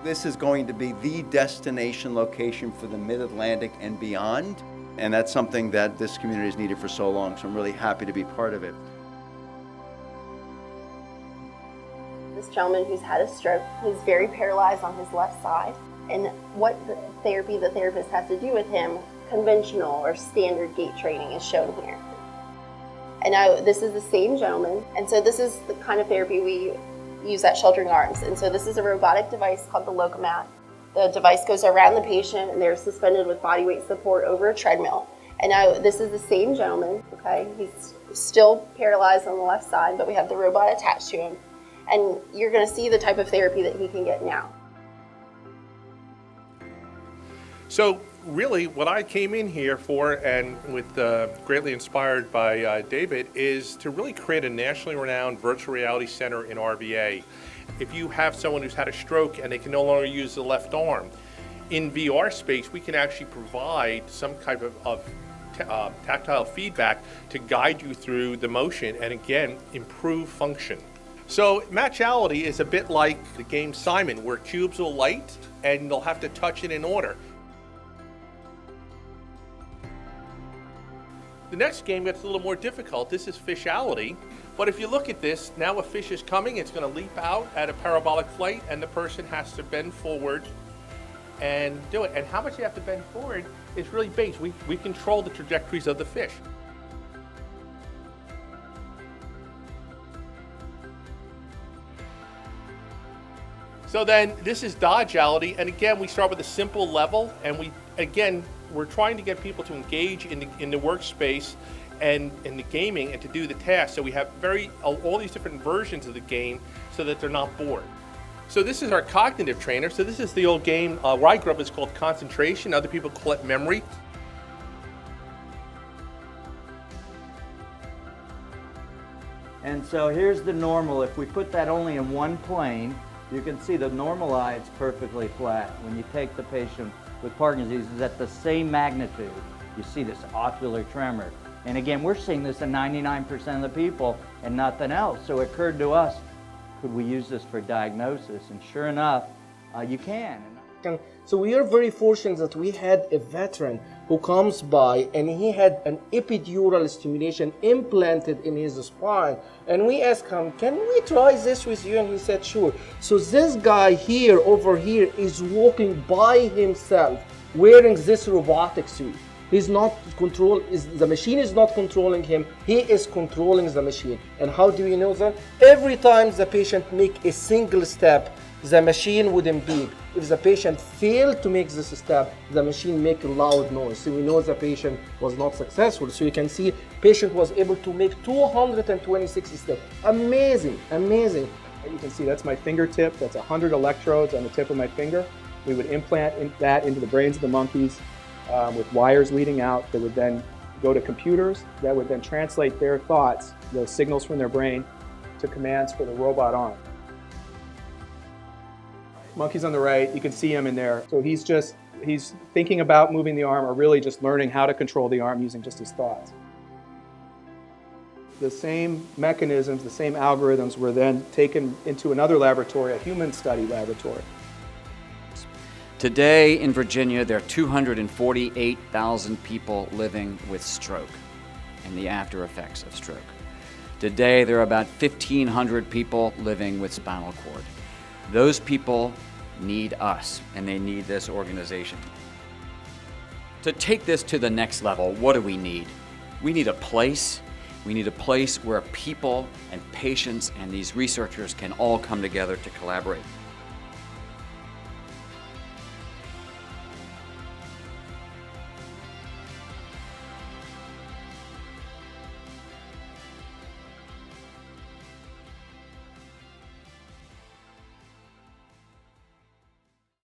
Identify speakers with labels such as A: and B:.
A: This is going to be the destination location for the Mid-Atlantic and beyond, and that's something that this community has needed for so long, so I'm really happy to be part of it.
B: This gentleman who's had a stroke, he's very paralyzed on his left side, and what therapy the therapist has to do with him, conventional or standard gait training, is shown here. And now this is the same gentleman, and so this is the kind of therapy we use at Sheltering Arms. And so this is a robotic device called the Locomat. The device goes around the patient and they're suspended with body weight support over a treadmill. And now this is the same gentleman, okay? He's still paralyzed on the left side, but we have the robot attached to him. And you're gonna see the type of therapy that he can get now.
C: So really what I came in here for, and with greatly inspired by David, is to really create a nationally renowned virtual reality center in RVA. If you have someone who's had a stroke and they can no longer use the left arm, in VR space we can actually provide some type of tactile feedback to guide you through the motion and again improve function. So matchality is a bit like the game Simon, where cubes will light and they'll have to touch it in order. The next game gets a little more difficult. This is fishality. But if you look at this, now a fish is coming, it's going to leap out at a parabolic flight, and the person has to bend forward and do it. And how much you have to bend forward is really based. We control the trajectories of the fish. So then this is dodgeality, and again we start with a simple level, and we're trying to get people to engage in the workspace and in the gaming and to do the task. So we have all these different versions of the game so that they're not bored. So this is our cognitive trainer. So this is the old game where I grew up, it's called concentration. Other people call it memory.
D: And so here's the normal. If we put that only in one plane, you can see the normal eye is perfectly flat. When you take the patient with Parkinson's disease, it's at the same magnitude. You see this ocular tremor. And again, we're seeing this in 99% of the people and nothing else. So it occurred to us, could we use this for diagnosis? And sure enough, you can.
E: So we are very fortunate that we had a veteran who comes by and he had an epidural stimulation implanted in his spine. And we asked him, can we try this with you? And he said, sure. So this guy here, over here, is walking by himself wearing this robotic suit. He's not the machine is not controlling him, he is controlling the machine. And how do we know that? Every time the patient make a single step, the machine would beep. If the patient failed to make this step, the machine make a loud noise. So we know the patient was not successful. So you can see patient was able to make 226 steps. Amazing, amazing.
F: You can see that's my fingertip. That's 100 electrodes on the tip of my finger. We would implant that into the brains of the monkeys with wires leading out that would then go to computers that would then translate their thoughts, those signals from their brain, to commands for the robot arm. Monkey's on the right, you can see him in there. So he's thinking about moving the arm or really just learning how to control the arm using just his thoughts. The same mechanisms, the same algorithms were then taken into another laboratory, a human study laboratory.
G: Today in Virginia, there are 248,000 people living with stroke and the after effects of stroke. Today, there are about 1,500 people living with spinal cord. Those people need us, and they need this organization. To take this to the next level, what do we need? We need a place. We need a place where people and patients and these researchers can all come together to collaborate.